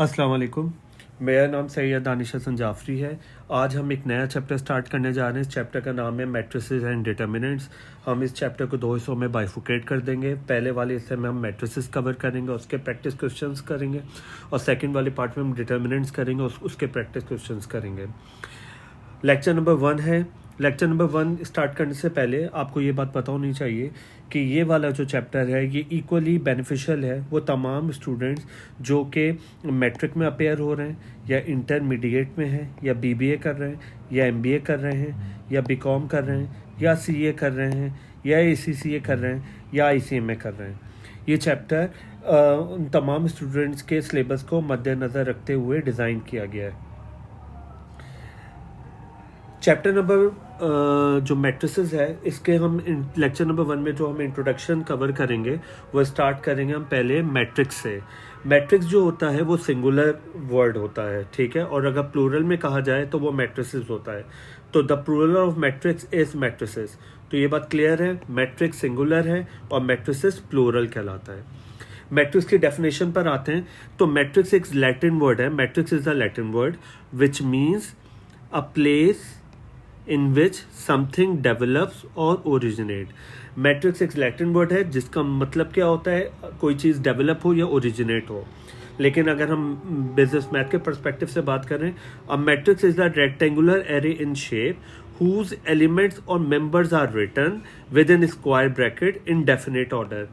अस्सलाम वालेकुम। मेरा नाम सैयद दानिश हसन जाफरी है। आज हम एक नया चैप्टर स्टार्ट करने जा रहे हैं। इस चैप्टर का नाम है मैट्रिसेस एंड डिटर्मिनेंट्स। हम इस चैप्टर को दो हिस्सों में बाइफुकेट कर देंगे। पहले वाले हिस्से में हम मैट्रिसेस कवर करेंगे, उसके प्रैक्टिस क्वेश्चंस करेंगे, और सेकंड वाले पार्ट में हम डिटर्मिनेंट्स करेंगे, उसके प्रैक्टिस क्वेश्चंस करेंगे। लेक्चर नंबर 1 है। लेक्चर नंबर 1 स्टार्ट करने से पहले आपको ये बात पता होनी चाहिए कि ये वाला जो चैप्टर है ये इक्वली बेनिफिशियल है वो तमाम स्टूडेंट्स जो कि मैट्रिक में अपेयर हो रहे हैं, या इंटरमीडिएट में हैं, या बीबीए कर रहे हैं, या एमबीए कर रहे हैं, या बीकॉम कर रहे हैं, या सीए कर रहे हैं, या एसीसीए कर रहे हैं, या आईसीएमए कर रहे हैं। ये चैप्टर उन तमाम स्टूडेंट्स के सिलेबस को मद्देनज़र रखते हुए डिज़ाइन किया गया है। चैप्टर नंबर जो मैट्रिसेस है इसके हम लेक्चर नंबर 1 में जो हम इंट्रोडक्शन कवर करेंगे वो स्टार्ट करेंगे हम पहले मैट्रिक्स से। मैट्रिक्स जो होता है वो सिंगुलर वर्ड होता है, ठीक है, और अगर प्लूरल में कहा जाए तो वो मैट्रिसेस होता है। तो the plural of matrix is matrices. तो ये बात क्लियर है, मैट्रिक्स सिंगुलर है और मैट्रिसेस प्लूरल कहलाता है। मैट्रिक्स की डेफिनेशन पर आते हैं तो मैट्रिक्स एक लैटिन वर्ड है। Matrix is a Latin word which means a place in which something develops or originate। Matrix एक लैटिन वर्ड है जिसका मतलब क्या होता है, कोई चीज़ डेवलप हो या ओरिजिनेट हो। लेकिन अगर हम बिजनेस मैथ के पर्सपेक्टिव से बात करें, अ matrix is a rectangular array in shape whose elements और members are written within square bracket in definite order।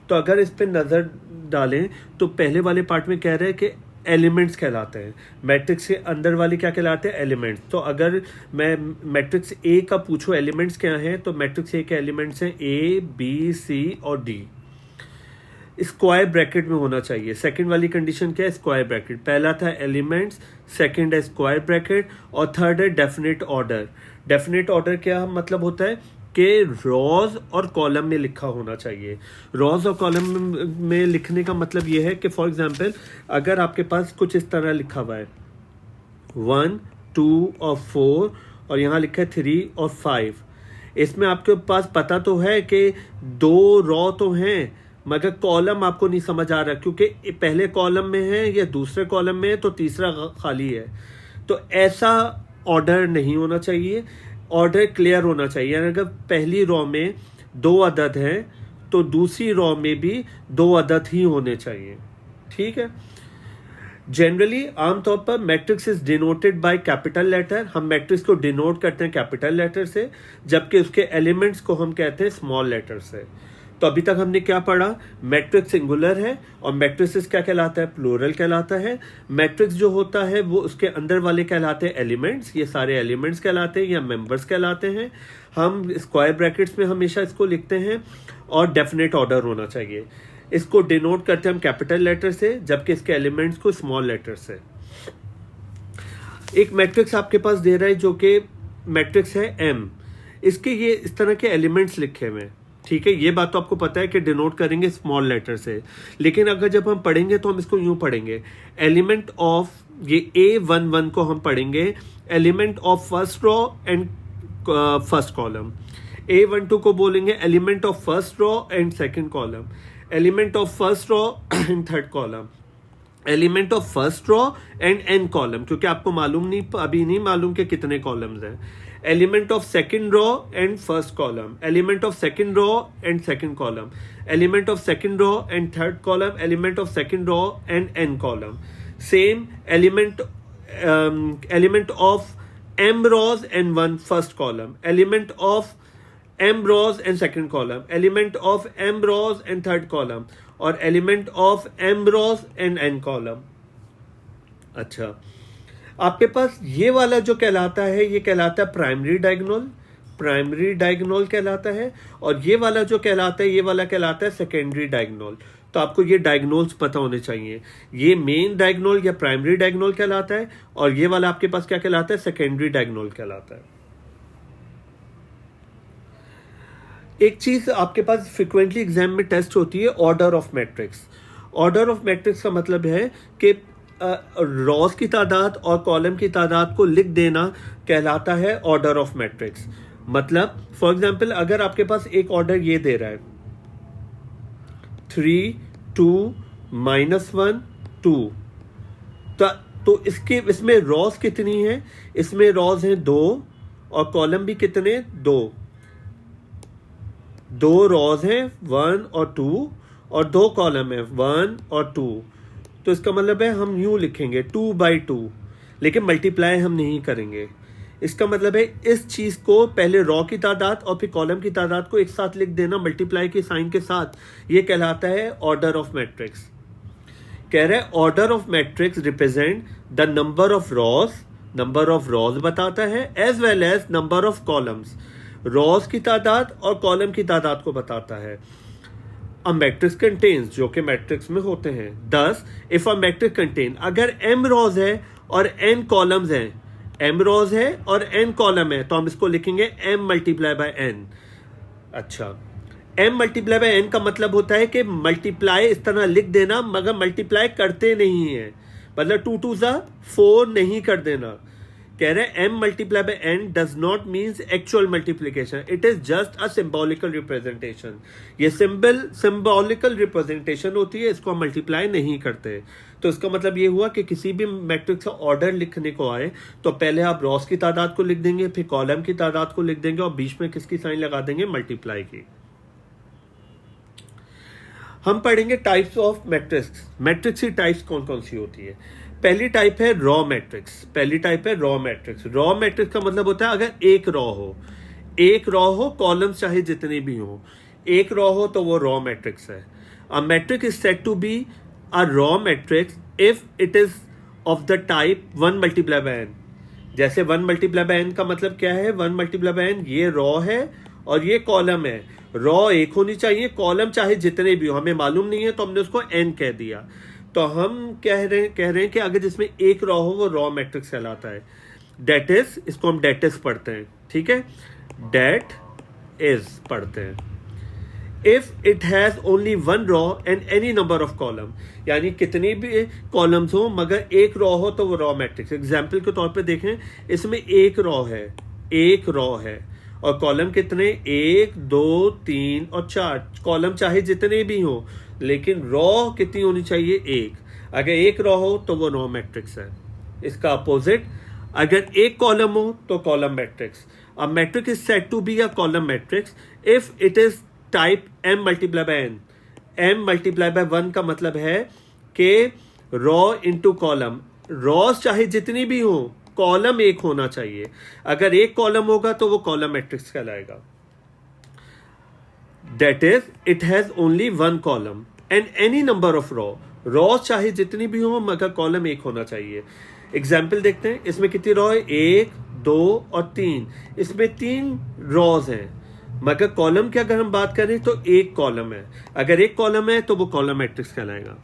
तो अगर इस पे नज़र डालें तो पहले वाले पार्ट में कह रहे हैं कि एलिमेंट्स कहलाते हैं। मैट्रिक्स के अंदर वाले क्या कहलाते हैं, एलिमेंट्स। तो अगर मैं मैट्रिक्स ए का पूछूं एलिमेंट्स क्या हैं, तो मैट्रिक्स ए के एलिमेंट्स हैं ए, बी, सी और डी। स्क्वायर ब्रैकेट में होना चाहिए। सेकंड वाली कंडीशन क्या है, स्क्वायर ब्रैकेट। पहला था एलिमेंट्स, सेकंड है स्क्वायर ब्रैकेट, और थर्ड है डेफिनेट ऑर्डर। डेफिनेट ऑर्डर क्या मतलब होता है कि रॉज और कॉलम में लिखा होना चाहिए। रॉज और कॉलम में लिखने का मतलब ये है कि फॉर एग्जांपल अगर आपके पास कुछ इस तरह लिखा हुआ है 1, 2 और 4 और यहाँ लिखा है 3 और 5, इसमें आपके पास पता तो है कि 2 रॉ तो हैं मगर कॉलम आपको नहीं समझ आ रहा क्योंकि पहले कॉलम में है या दूसरे कॉलम में है तो तीसरा खाली है। तो ऐसा ऑर्डर नहीं होना चाहिए, ऑर्डर क्लियर होना चाहिए। यानी अगर पहली रॉ में 2 अदद हैं तो दूसरी रॉ में भी 2 अदद ही होने चाहिए, ठीक है। जनरली आमतौर पर matrix is denoted by capital letter. हम मैट्रिक्स को डिनोट करते हैं कैपिटल लेटर से, जबकि उसके एलिमेंट्स को हम कहते हैं स्मॉल लेटर से। तो अभी तक हमने क्या पढ़ा, मैट्रिक्स सिंगुलर है और मैट्रिसेस क्या कहलाता है, प्लूरल कहलाता है। मैट्रिक्स जो होता है वो उसके अंदर वाले कहलाते हैं एलिमेंट्स, ये सारे एलिमेंट्स कहलाते हैं या मेंबर्स कहलाते हैं। हम स्क्वायर ब्रैकेट्स में हमेशा इसको लिखते हैं और डेफिनेट ऑर्डर होना चाहिए। इसको डिनोट करते हैं हम कैपिटल लेटर से, जबकि इसके एलिमेंट्स को स्मॉल लेटर से। एक मैट्रिक्स आपके पास दे रहा है जो कि मैट्रिक्स है एम, इसके ये इस तरह के एलिमेंट्स लिखे हुए हैं, ठीक है। ये बात तो आपको पता है कि डिनोट करेंगे स्मॉल लेटर से, लेकिन अगर जब हम पढ़ेंगे तो हम इसको यूं पढ़ेंगे, एलिमेंट ऑफ ये A11 को हम पढ़ेंगे element of first row and first column. A12 को बोलेंगे element of first row and second column, element of first row and third column, element of first row and n column, क्योंकि आपको मालूम नहीं, अभी नहीं मालूम कि कितने कॉलम्स हैं। Element of second row and first column, element of second row and second column, element of second row and third column, element of second row and n column. Same element of m rows and 1 first column, element of m rows and second column, element of m rows and third column, और element of m rows and n column। अच्छा, आपके पास ये वाला जो कहलाता है ये कहलाता है प्राइमरी डायगोनल, प्राइमरी डायगोनल कहलाता है, और ये वाला जो कहलाता है ये वाला कहलाता है सेकेंडरी डायगोनल। तो आपको ये डायगोनल्स पता होने चाहिए, ये मेन डायगोनल या प्राइमरी डायगोनल कहलाता है और ये वाला आपके पास क्या कहलाता है, सेकेंडरी डायगोनल कहलाता है। एक चीज आपके पास फ्रिक्वेंटली एग्जाम में टेस्ट होती है, order of matrix. Order of matrix का मतलब है कि रॉस की तादाद और कॉलम की तादाद को लिख देना कहलाता है ऑर्डर ऑफ मैट्रिक्स। मतलब फॉर एग्जांपल अगर आपके पास एक ऑर्डर ये दे रहा है 3 2 -1 2, तो इसमें रॉस कितनी है? इसमें रॉस हैं 2 और कॉलम भी कितने? 2 रॉस हैं 1 और 2 और 2 कॉलम है 1 और 2। तो इसका मतलब है हम यूं लिखेंगे 2/2, लेकिन मल्टीप्लाई हम नहीं करेंगे। इसका मतलब है इस चीज को पहले रॉ की तादाद और फिर कॉलम की तादाद को एक साथ लिख देना मल्टीप्लाई के साइन के साथ, ये कहलाता है ऑर्डर ऑफ मैट्रिक्स। कह रहे हैं order of matrix represent the number of rows बताता है as well as number of columns, rows की तादाद और कॉलम की तादाद को बताता है। अ मैट्रिक्स कंटेन्स, जो कि मैट्रिक्स में होते हैं। दस इफ अ मैट्रिक्स कंटेन, अगर m रॉज है और n कॉलम्स हैं, m रॉज है और n कॉलम है, तो हम इसको लिखेंगे m मल्टीप्लाई बाय n। अच्छा, m मल्टीप्लाई बाय n का मतलब होता है कि मल्टीप्लाई इस तरह लिख देना मगर मल्टीप्लाई करते नहीं है, मतलब 2 2 4 नहीं कर देना। कह रहे हैं m multiply by n does not means actual multiplication, it is just a symbolical representation. ये सिंबॉलिकल रिप्रेजेंटेशन होती है, इसको हम मल्टीप्लाई नहीं करते। तो इसका मतलब ये हुआ कि किसी भी मैट्रिक्स का ऑर्डर लिखने को आए तो पहले आप रॉस की तादाद को लिख देंगे, फिर कॉलम की तादाद को लिख देंगे और बीच में किसकी साइन लगा देंगे? मल्टीप्लाई की। हम पढ़ेंगे टाइप्स ऑफ मैट्रिक्स। मैट्रिक्स की टाइप्स कौन कौन सी होती है? पहली टाइप है रॉ मैट्रिक्स। रॉ मैट्रिक्स का मतलब होता है अगर एक रॉ हो कॉलम्स चाहे जितने भी हो, एक रॉ हो तो वो रॉ मैट्रिक्स है। A matrix is said to be a row matrix if it is of the type 1 multiply by n। जैसे 1 मल्टीप्लाई बाय n का मतलब क्या है? 1 मल्टीप्लाई बाय n, ये रॉ है और ये कॉलम है। रॉ एक होनी चाहिए, कॉलम चाहे जितने भी हो, हमें मालूम नहीं है तो हमने उसको n कह दिया। तो हम कह रहे हैं कि अगर जिसमें एक रॉ हो वो रॉ मैट्रिक्स कहलाता है। डेट इज, इसको हम डेट इज पढ़ते हैं, ठीक है, डेट इज पढ़ते हैं। If it has only 1 raw and any number of column, यानी कितनी भी कॉलम्स हो मगर एक रॉ हो तो वो रॉ मैट्रिक्स। एग्जाम्पल के तौर पे देखें, इसमें एक रॉ है और कॉलम कितने? 1 2 3 और 4, कॉलम चाहे जितने भी हो लेकिन रॉ कितनी होनी चाहिए? 1। अगर एक रॉ हो तो वो रॉ मैट्रिक्स है। इसका अपोजिट, अगर एक कॉलम हो तो column matrix. A matrix is said to be a column matrix if it is type m multiply by n। m multiply by 1 का मतलब है कि रॉ इंटू कॉलम, रॉस चाहे जितनी भी हो कॉलम एक होना चाहिए। अगर एक कॉलम होगा तो वो कॉलम मैट्रिक्स कहलाएगा। That is it has only 1 column and any number of raw चाहे जितनी भी हो मगर कॉलम एक होना चाहिए। एग्जाम्पल देखते हैं, इसमें कितनी रॉ है? 1 2 और 3। इसमें 3 रॉज हैं मगर कॉलम की अगर हम बात करें तो एक कॉलम है। अगर एक कॉलम है तो वो कॉलम मैट्रिक्स कहलाएगा।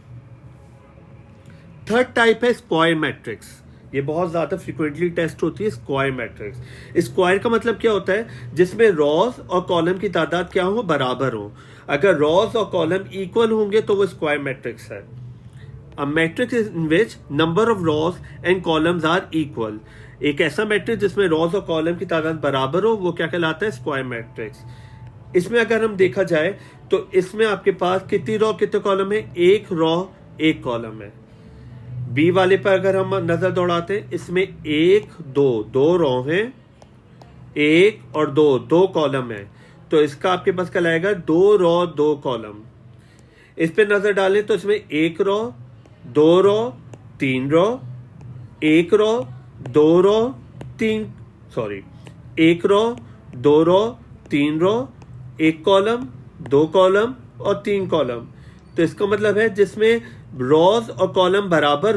थर्ड टाइप है स्क्वायर मैट्रिक्स। ये बहुत ज्यादा फ्रीक्वेंटली टेस्ट होती है स्क्वायर मैट्रिक्स। स्क्वायर का मतलब क्या होता है? जिसमें रॉस और कॉलम की तादाद क्या हो? बराबर हो। अगर रॉस और कॉलम इक्वल होंगे तो वो स्क्वायर मैट्रिक्स है। A matrix in which number of rows and columns are equal, एक ऐसा मैट्रिक्स जिसमें रॉस और कॉलम की तादाद बराबर हो वो क्या कहलाता है? Square matrix. इसमें अगर हम देखा जाए तो इसमें आपके पास कितनी रॉ कितने कॉलम है? एक रॉ एक कॉलम है। बी वाले पर अगर हम नजर दौड़ाते हैं, इसमें 1 2 रॉ हैं, 1 और 2 कॉलम है, तो इसका आपके पास कहलाएगा 2 रॉ 2 कॉलम। इस पे नजर डालें तो इसमें 1 raw 2 raw 3 raw, 1 raw 2 raw 1 raw 2 raw 3 raw, 1 column 2 column और 3 कॉलम। तो इसका मतलब है जिसमें रॉज और कॉलम बराबर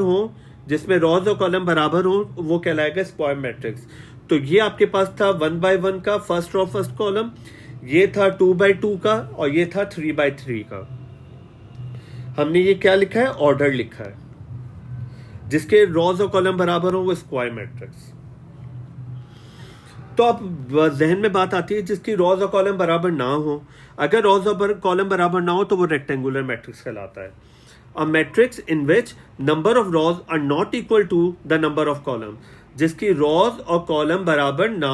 हो, वो कहलाएगा स्क्वायर मैट्रिक्स। तो ये आपके पास था 1 by 1 का फर्स्ट रॉ फर्स्ट कॉलम, ये था 2 by 2 का और ये था 3 by 3 का। हमने ये क्या लिखा है? ऑर्डर लिखा है। जिसके रॉज और कॉलम बराबर हो वो स्क्वायर मैट्रिक्स। तो अब जहन में बात आती है जिसकी रॉज और कॉलम बराबर ना हो। अगर रॉज और कॉलम बराबर ना हो तो वो रेक्टेंगुलर मैट्रिक्स कहलाता है। A matrix in which number of rows are not equal to the number of column, जिसकी रॉज और कॉलम बराबर ना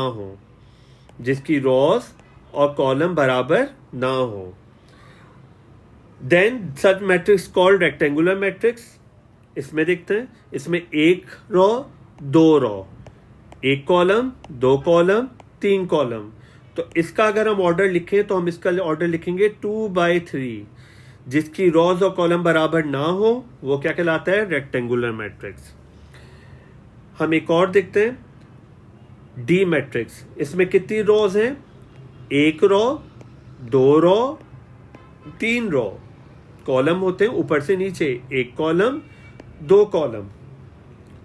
हो, then such matrix called rectangular matrix इसमें देखते हैं, इसमें एक रो, दो रो, एक कॉलम, दो कॉलम, तीन कॉलम। तो इसका अगर हम ऑर्डर लिखें तो हम इसका ऑर्डर लिखेंगे 2/3। जिसकी रोज और कॉलम बराबर ना हो वो क्या कहलाता है? Rectangular matrix. हम एक और देखते हैं, डी मैट्रिक्स। इसमें कितनी रोज हैं? एक रो, दो रो, तीन रो। कॉलम होते हैं ऊपर से नीचे, एक कॉलम, दो कॉलम।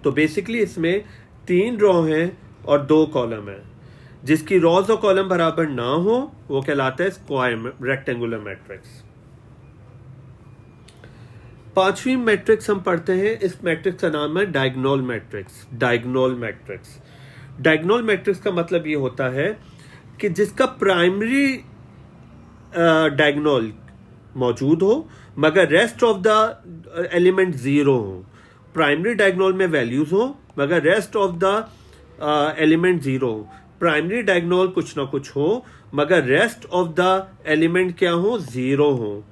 तो बेसिकली इसमें तीन रो हैं और दो कॉलम है। जिसकी रोज और कॉलम बराबर ना हो वो कहलाता है स्क्वायर रेक्टेंगुलर मैट्रिक्स। पांचवी मैट्रिक्स हम पढ़ते हैं, इस मैट्रिक्स का नाम है diagonal matrix. Diagonal matrix, diagonal matrix का मतलब ये होता है कि जिसका प्राइमरी डायगोनल मौजूद हो मगर rest of the element zero हो। प्राइमरी डायगोनल में वैल्यूज हो मगर rest of the element zero हो। प्राइमरी डायगोनल कुछ ना कुछ हो मगर रेस्ट ऑफ द एलिमेंट क्या हो? जीरो हो।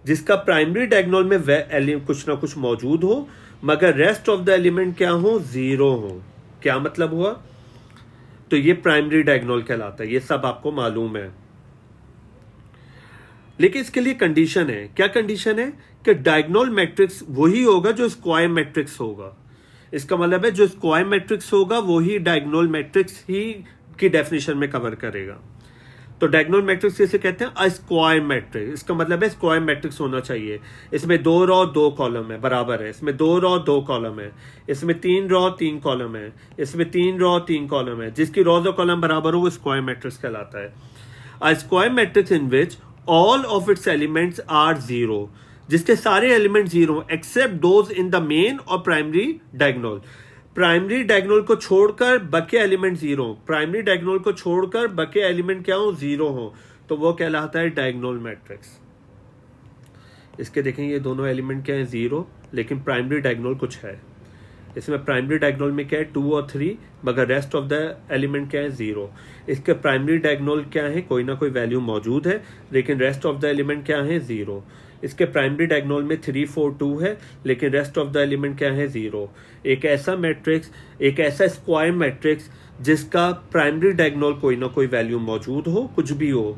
जिसका प्राइमरी डायगोनल में कुछ ना कुछ मौजूद हो मगर रेस्ट ऑफ द एलिमेंट क्या हो? जीरो हो। क्या मतलब हुआ? तो ये प्राइमरी डायगोनल कहलाता है। ये सब आपको मालूम है, लेकिन इसके लिए कंडीशन है। क्या कंडीशन है? कि डायगोनल मैट्रिक्स वही होगा जो स्क्वायर मैट्रिक्स होगा। इसका मतलब है जो स्क्वायर मैट्रिक्स होगा वही डायगोनल मैट्रिक्स ही की डेफिनेशन में कवर करेगा। तो डायगोनल मैट्रिक्स किसे कहते हैं? अ स्क्वायर मैट्रिक्स। इसका मतलब है स्क्वायर मैट्रिक्स होना चाहिए। इसमें दो रो दो कॉलम है, बराबर है। इसमें दो रो दो कॉलम है। इसमें तीन रो तीन कॉलम है। इसमें तीन रो तीन कॉलम है। जिसकी रोज और कॉलम बराबर हो वो स्क्वायर मैट्रिक्स कहलाता है। A square matrix in which all of its elements are zero, जिसके सारे element zero except those in the main और प्राइमरी डायगोनल। प्राइमरी डायगोनल को छोड़कर बाकी एलिमेंट जीरो। प्राइमरी डायगोनल को छोड़कर बाकी एलिमेंट क्या हो? जीरो हो। तो वो कहलाता है डायगोनल मैट्रिक्स। इसके देखें, ये दोनों एलिमेंट क्या है? जीरो, लेकिन प्राइमरी डायगोनल कुछ है। इसमें प्राइमरी डायगोनल में क्या है? 2 और 3, मगर रेस्ट ऑफ द एलिमेंट क्या है? जीरो। इसके प्राइमरी डायगोनल क्या है? कोई ना कोई वैल्यू मौजूद है, लेकिन रेस्ट ऑफ द एलिमेंट क्या है? जीरो। इसके प्राइमरी डायगोनल में 3, 4, 2 है, लेकिन रेस्ट ऑफ द एलिमेंट क्या है? जीरो। एक ऐसा मैट्रिक्स, एक ऐसा स्क्वायर मैट्रिक्स जिसका प्राइमरी डायगोनल कोई ना कोई वैल्यू मौजूद हो, कुछ भी हो,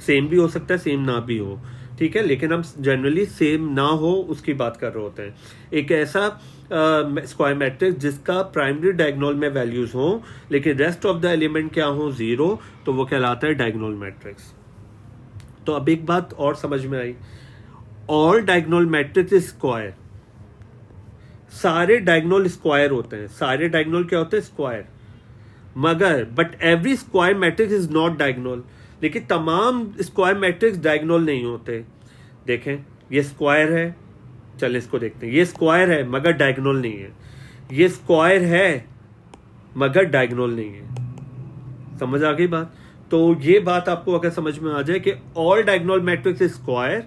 सेम भी हो सकता है, सेम ना भी हो, ठीक है, लेकिन हम जनरली सेम ना हो उसकी बात कर रहे होते हैं। एक ऐसा स्क्वायर मैट्रिक्स जिसका प्राइमरी डायगोनल में वैल्यूज हो लेकिन रेस्ट ऑफ द एलिमेंट क्या हो? जीरो, तो वो कहलाता है डायगोनल मैट्रिक्स। तो अब एक बात और समझ में आई, all diagonal matrix is square. सारे डायगोनल स्क्वायर होते हैं। सारे डायगोनल क्या होते हैं? स्क्वायर। मगर but every square matrix is not diagonal. लेकिन तमाम स्क्वायर मैट्रिक्स डायगोनल नहीं होते। देखें, ये स्क्वायर है, चलिए इसको देखते हैं। ये स्क्वायर है मगर डायगोनल नहीं है। ये स्क्वायर है मगर डायगोनल नहीं है। समझ आ गई बात? तो ये बात आपको अगर समझ में आ जाए कि all diagonal matrix is square,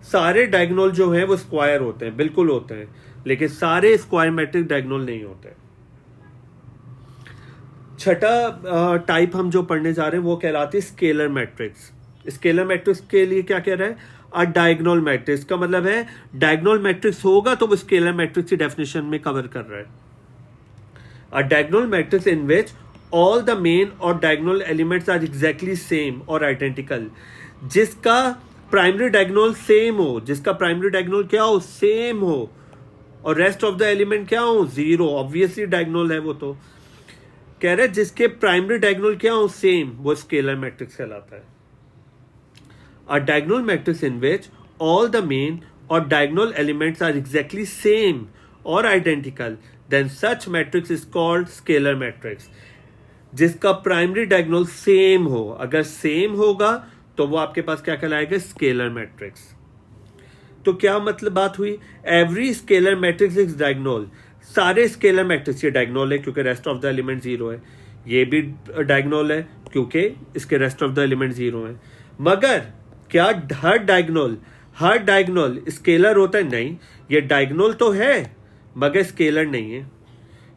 सारे डायगोनल जो हैं वो स्क्वायर होते हैं, बिल्कुल होते हैं, लेकिन सारे स्क्वायर मैट्रिक्स डायगोनल नहीं होते। छठा टाइप हम जो पढ़ने जा रहे हैं वो कहलाती है स्केलर मैट्रिक्स। स्केलर मैट्रिक्स के लिए क्या कह रहा है? अ डायगोनल मैट्रिक्स का मतलब है डायगोनल मैट्रिक्स होगा तो वो स्केलर मैट्रिक्स की डेफिनेशन में कवर कर रहा है। A diagonal matrix in which all the main और diagonal elements are exactly same और आइडेंटिकल। जिसका प्राइमरी डायगोनल सेम हो, जिसका प्राइमरी डायगोनल क्या हो? सेम हो, और रेस्ट ऑफ द एलिमेंट क्या हो? जीरो। ऑब्वियसली डायगोनल है वो। तो कह रहे जिसके प्राइमरी डायगोनल क्या हो? सेम, वो स्केलर मैट्रिक्स कहलाता है। A diagonal matrix in which all the main or diagonal elements are exactly same or identical, then such matrix is called scalar matrix. जिसका प्राइमरी डायगोनल सेम हो, अगर same होगा तो वो आपके पास क्या कहलाएगा? Scalar matrix. तो क्या मतलब बात हुई? Every scalar matrix is diagonal. सारे स्केलर मैट्रिक्स ये डायगोनल है क्योंकि rest of the element zero है। ये भी डायगोनल है क्योंकि इसके rest of the element zero है। मगर क्या हर डायगोनल स्केलर होता है? नहीं। ये डायगोनल तो है मगर स्केलर नहीं है।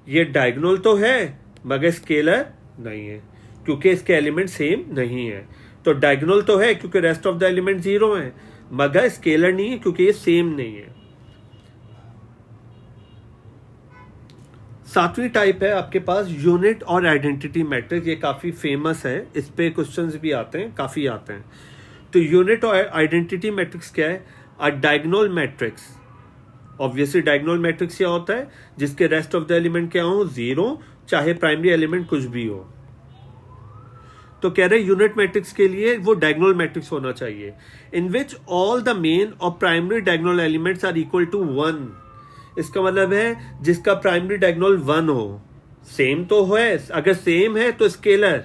ये डायगोनल तो है मगर स्केलर नहीं है क्योंकि इसके एलिमेंट सेम नहीं है। तो डायगोनल तो है क्योंकि rest of the element zero है, मगर स्केलर नहीं है क्योंकि ये सेम नहीं है। सातवीं टाइप है आपके पास यूनिट और आइडेंटिटी मैट्रिक्स। ये काफ़ी फेमस है, इस पे क्वेश्चंस भी आते हैं, काफ़ी आते हैं। तो यूनिट और आइडेंटिटी मैट्रिक्स क्या है? A diagonal matrix. Obviously diagonal matrix क्या होता है? जिसके रेस्ट ऑफ द एलिमेंट क्या हो? जीरो, चाहे प्राइमरी एलिमेंट कुछ भी हो। तो कह रहे यूनिट मैट्रिक्स के लिए वो डायगोनल मैट्रिक्स होना चाहिए in which all the main और primary diagonal elements are equal to 1। इसका मतलब है जिसका प्राइमरी डायगोनल 1 हो। सेम तो है, अगर सेम है तो स्केलर,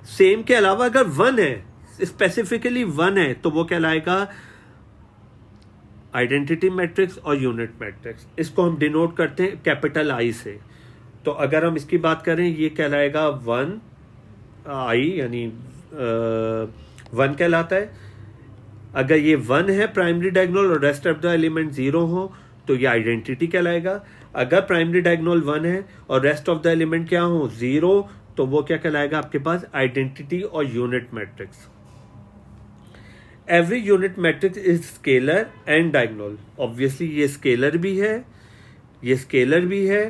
सेम के अलावा अगर 1 है, स्पेसिफिकली 1 है, तो वो कहलाएगा आइडेंटिटी मैट्रिक्स और यूनिट मैट्रिक्स। इसको हम डिनोट करते हैं कैपिटल आई से। तो अगर हम इसकी बात करें, ये कहलाएगा 1 आई, यानी 1 कहलाता है। अगर ये 1 है प्राइमरी डायगोनल और रेस्ट ऑफ द एलिमेंट 0 हो तो ये आइडेंटिटी कहलाएगा। अगर प्राइमरी डायगोनल 1 है और रेस्ट ऑफ द एलिमेंट क्या हो? 0, तो वो क्या कहलाएगा आपके पास? आइडेंटिटी और unit matrix. Every unit matrix is scalar and diagonal. Obviously ये स्केलर भी है, ये स्केलर भी है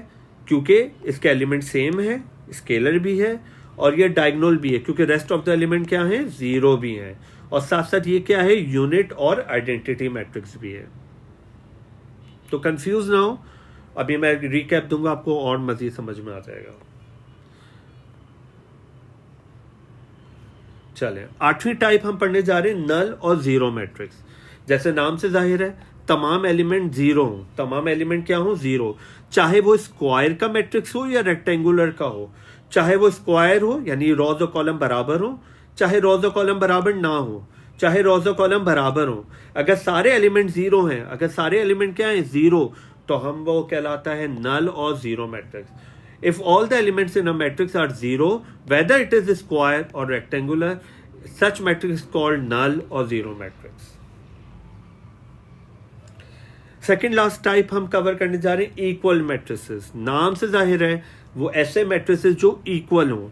क्योंकि इसके एलिमेंट सेम है, स्केलर भी है, और ये डायगोनल भी है क्योंकि रेस्ट ऑफ द एलिमेंट क्या है? 0 भी है, और साथ साथ ये क्या है? यूनिट और आइडेंटिटी मैट्रिक्स भी है। तो कंफ्यूज ना हो, अभी मैं रिकैप दूंगा आपको और मजीद समझ में आ जाएगा। चलें, आठवीं टाइप हम पढ़ने जा रहे हैं नल और जीरो मैट्रिक्स। जैसे नाम से जाहिर है, तमाम एलिमेंट 0 हो। तमाम एलिमेंट क्या हो? 0। चाहे वो स्क्वायर का मैट्रिक्स हो या रेक्टेंगुलर का हो, चाहे वो स्क्वायर हो यानी रोज और कॉलम बराबर हो, चाहे रोज और कॉलम बराबर ना हो, चाहे रोज और कॉलम बराबर हो, अगर सारे एलिमेंट 0 हैं, अगर सारे एलिमेंट क्या है? 0, तो हम वो कहलाता है नल और zero matrix. If all the elements in a matrix are 0, whether it is square or rectangular, such matrix is called null or zero matrix. Second last type हम कवर करने जा रहे हैं इक्वल मैट्रिसेस। नाम से जाहिर है वो ऐसे मैट्रिसेस जो इक्वल हों।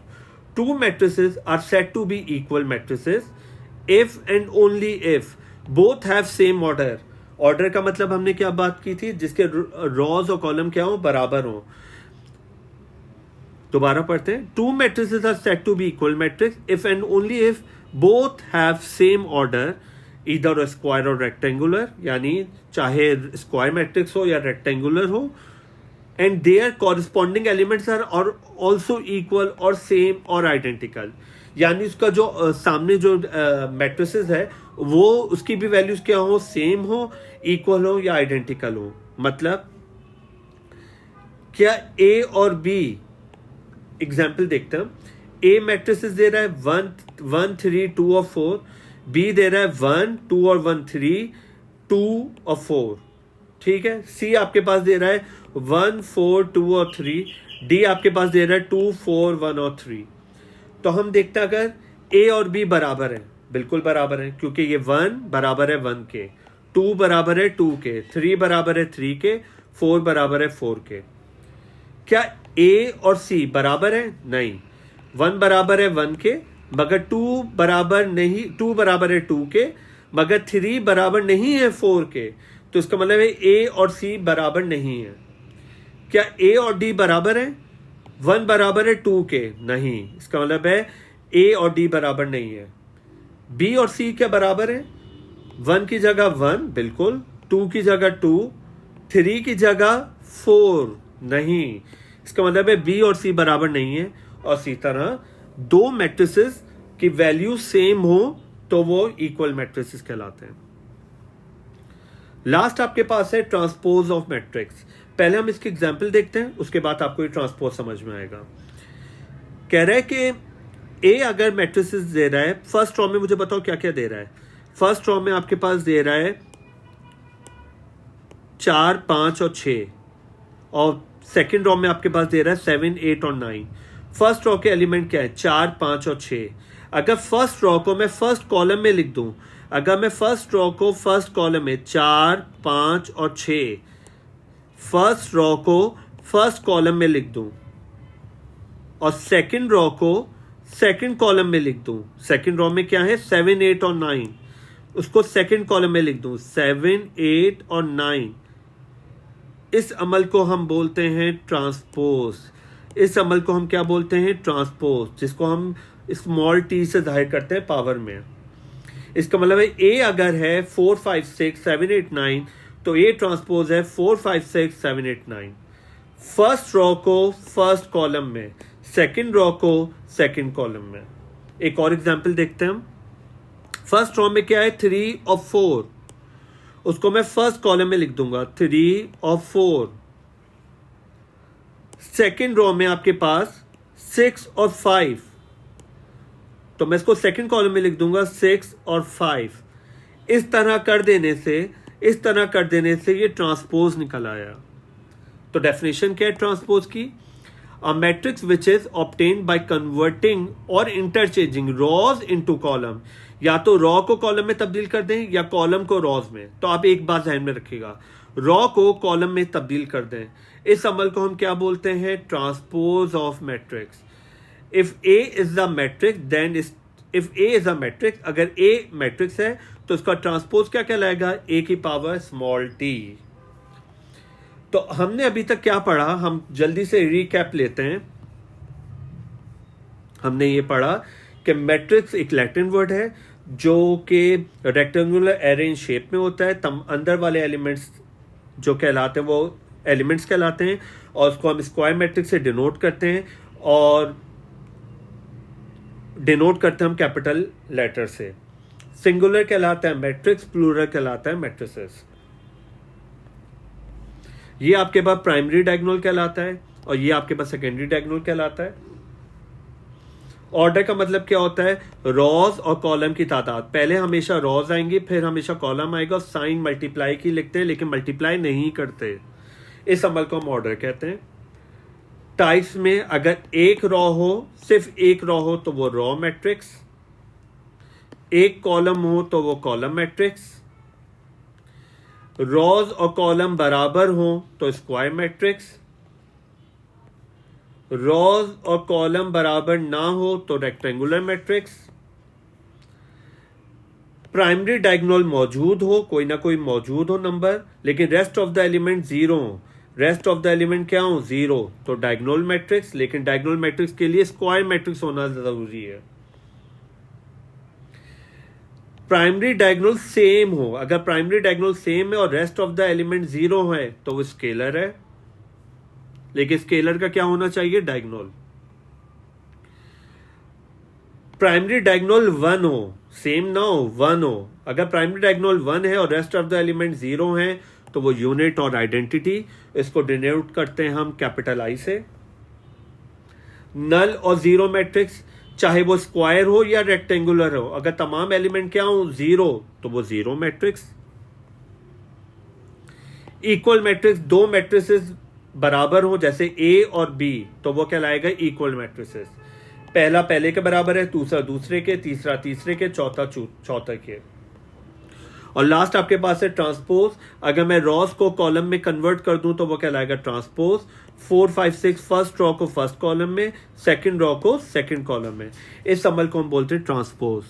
Two matrices are said to be equal matrices if and only if both have same order. Order का मतलब हमने क्या बात की थी? जिसके रॉज और कॉलम क्या हो? बराबर हो। दोबारा पढ़ते हैं। Two matrices are said to be equal matrix if and only if both have same order, इधर स्क्वायर और रेक्टेंगुलर, यानी चाहे स्क्वायर मैट्रिक्स हो या रेक्टेंगुलर हो, and their corresponding elements are also equal और सेम और आइडेंटिकल। यानी उसका जो सामने जो मैट्रिसेस है वो उसकी भी वैल्यूज क्या हो? सेम हो, इक्वल हो या आइडेंटिकल हो। मतलब क्या ए और बी, एग्जाम्पल देखते हैं। ए मैट्रिसेस दे रहा है 1 3 2 और 4, बी दे रहा है 1 2 और 1 3 2 और 4, ठीक है। सी आपके पास दे रहा है 1 4 2 और 3, डी आपके पास दे रहा है 2 4 1 और 3। तो हम देखते हैं अगर ए और बी बराबर है, बिल्कुल बराबर है क्योंकि ये 1 बराबर है 1 के, 2 बराबर है 2 के, 3 बराबर है 3 के, 4 बराबर है 4 के। क्या ए और सी बराबर है? नहीं। 1 बराबर है 1 के मगर 2 बराबर नहीं, 2 बराबर है 2 के मगर 3 बराबर नहीं है 4 के। तो इसका मतलब है ए और सी बराबर नहीं है। क्या ए और डी बराबर है? 1 बराबर है 2 के, नहीं। इसका मतलब है ए और डी बराबर नहीं है। बी और सी क्या बराबर है? 1 की जगह 1, बिल्कुल। 2 की जगह 2, 3 की जगह 4, नहीं। इसका मतलब है बी और सी बराबर नहीं है। और इसी तरह दो मैट्रिसेस की वैल्यू सेम हो तो वो इक्वल मैट्रिसेस कहलाते हैं। लास्ट आपके पास है ट्रांसपोज ऑफ मैट्रिक्स। पहले हम इसकी एग्जांपल देखते हैं, उसके बाद आपको ये ट्रांसपोज समझ में आएगा। कह रहा है कि ए अगर मैट्रिसेस दे रहा है, फर्स्ट रॉ में मुझे बताओ क्या क्या दे रहा है। फर्स्ट रॉ में आपके पास दे रहा है 4 5 और 6, और सेकेंड रॉ में आपके पास दे रहा है 7 8 और 9। फर्स्ट रॉ के एलिमेंट क्या है? 4 5 और 6। अगर फर्स्ट रॉ को मैं फर्स्ट कॉलम में लिख दूं, अगर मैं फर्स्ट रॉ को फर्स्ट कॉलम में 4 5 और 6 फर्स्ट रॉ को फर्स्ट कॉलम में लिख दूं और सेकंड रॉ को सेकंड कॉलम में लिख दूं, सेकंड रॉ में क्या है? 7 8 और 9, उसको सेकंड कॉलम में लिख दूं 7 8 और 9, इस अमल को हम बोलते हैं ट्रांसपोज। इस अमल को हम क्या बोलते हैं? ट्रांसपोज, जिसको हम स्मॉल टी से जाहिर करते हैं पावर में। इसका मतलब है ए अगर है 4 5 6 7 8 9 तो ए ट्रांसपोज है 4 5 6 7 8 9। फर्स्ट रो को फर्स्ट कॉलम में, सेकंड रो को सेकंड कॉलम में। एक और एग्जांपल देखते हैं हम। फर्स्ट रो में क्या है? 3 और 4, उसको मैं फर्स्ट कॉलम में लिख दूंगा 3 और 4। सेकंड रो में आपके पास 6 और 5, तो मैं इसको सेकंड कॉलम में लिख दूंगा 6 और 5। इस तरह कर देने से ये ट्रांसपोज निकल आया। तो डेफिनेशन क्या है ट्रांसपोज की? A matrix which is obtained by converting और इंटरचेंजिंग रॉज इनटू कॉलम। या तो रॉ को कॉलम में तब्दील कर दें या कॉलम को रॉज में। तो आप एक बात ध्यान में रखिएगा, रॉ को कॉलम में तब्दील कर दें। इस अमल को हम क्या बोलते हैं? Transpose of matrix. If A is the matrix then if A is a matrix, अगर ए मैट्रिक्स है तो इसका ट्रांसपोज क्या कहलाएगा? ए की पावर स्मॉल टी। तो हमने अभी तक क्या पढ़ा? हम जल्दी से रिकैप लेते हैं। हमने ये पढ़ा कि मैट्रिक्स एक लैटिन वर्ड है जो कि रेक्टेंगुलर अरेंज शेप में होता है। तम अंदर वाले एलिमेंट्स जो कहलाते हैं वो एलिमेंट्स कहलाते हैं, और उसको हम स्क्वायर मैट्रिक्स से डिनोट करते हैं, और डिनोट करते हैं हम कैपिटल लेटर से। सिंगुलर कहलाता है मैट्रिक्स, प्लूरल कहलाता है मैट्रिसेस। ये आपके पास प्राइमरी डायगोनल कहलाता है और ये आपके पास सेकेंडरी डायगोनल कहलाता है। ऑर्डर का मतलब क्या होता है? रॉज और कॉलम की तादाद। पहले हमेशा रॉज आएंगी, फिर हमेशा कॉलम आएगा, और साइन मल्टीप्लाई की लिखते हैं लेकिन मल्टीप्लाई नहीं करते। इस अमल को हम ऑर्डर कहते हैं। टाइप्स में अगर एक रॉ हो, सिर्फ एक रॉ हो तो वो रॉ मैट्रिक्स, एक कॉलम हो तो वो कॉलम मैट्रिक्स, रॉज और कॉलम बराबर हो तो स्क्वायर मैट्रिक्स, रॉज और कॉलम बराबर ना हो तो रेक्टेंगुलर मैट्रिक्स, प्राइमरी डायगोनल मौजूद हो, कोई ना कोई मौजूद हो नंबर, लेकिन rest of the element zero हो। रेस्ट ऑफ द एलिमेंट क्या हो? जीरो, तो डायगोनल मैट्रिक्स। लेकिन डायगोनल मैट्रिक्स के लिए स्क्वायर मैट्रिक्स होना जरूरी है। प्राइमरी डायगोनल सेम हो, अगर प्राइमरी डायगोनल सेम है और rest of the element zero है तो वो स्केलर है, लेकिन स्केलर का क्या होना चाहिए? डायगोनल। प्राइमरी डायगोनल 1 हो, सेम ना हो, 1 हो। अगर प्राइमरी डायगोनल 1 है और रेस्ट ऑफ द एलिमेंट 0 है तो वो यूनिट और आइडेंटिटी। इसको डिनोट करते हैं हम कैपिटल आई से। नल और जीरो मैट्रिक्स, चाहे वो स्क्वायर हो या रेक्टेंगुलर हो, अगर तमाम एलिमेंट क्या हो? 0, तो वो जीरो मैट्रिक्स। इक्वल मैट्रिक्स, दो मैट्रिसेस बराबर हो जैसे ए और बी तो वो कहलाएगा इक्वल मैट्रिसेस। पहला पहले के बराबर है, दूसरा दूसरे के, तीसरा तीसरे के, चौथा चौथा के। और लास्ट आपके पास है ट्रांसपोज। अगर मैं रॉस को कॉलम में कन्वर्ट कर दूं तो वो कहलाएगा ट्रांसपोज। 4 5 6 फर्स्ट रॉ को फर्स्ट कॉलम में, सेकंड रॉ को सेकंड कॉलम में। इस अमल को हम बोलते हैं ट्रांसपोज।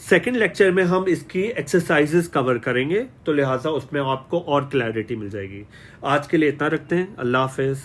सेकंड लेक्चर में हम इसकी एक्सरसाइजेस कवर करेंगे, तो लिहाजा उसमें आपको और क्लैरिटी मिल जाएगी। आज के लिए इतना रखते हैं। अल्लाह हाफिज।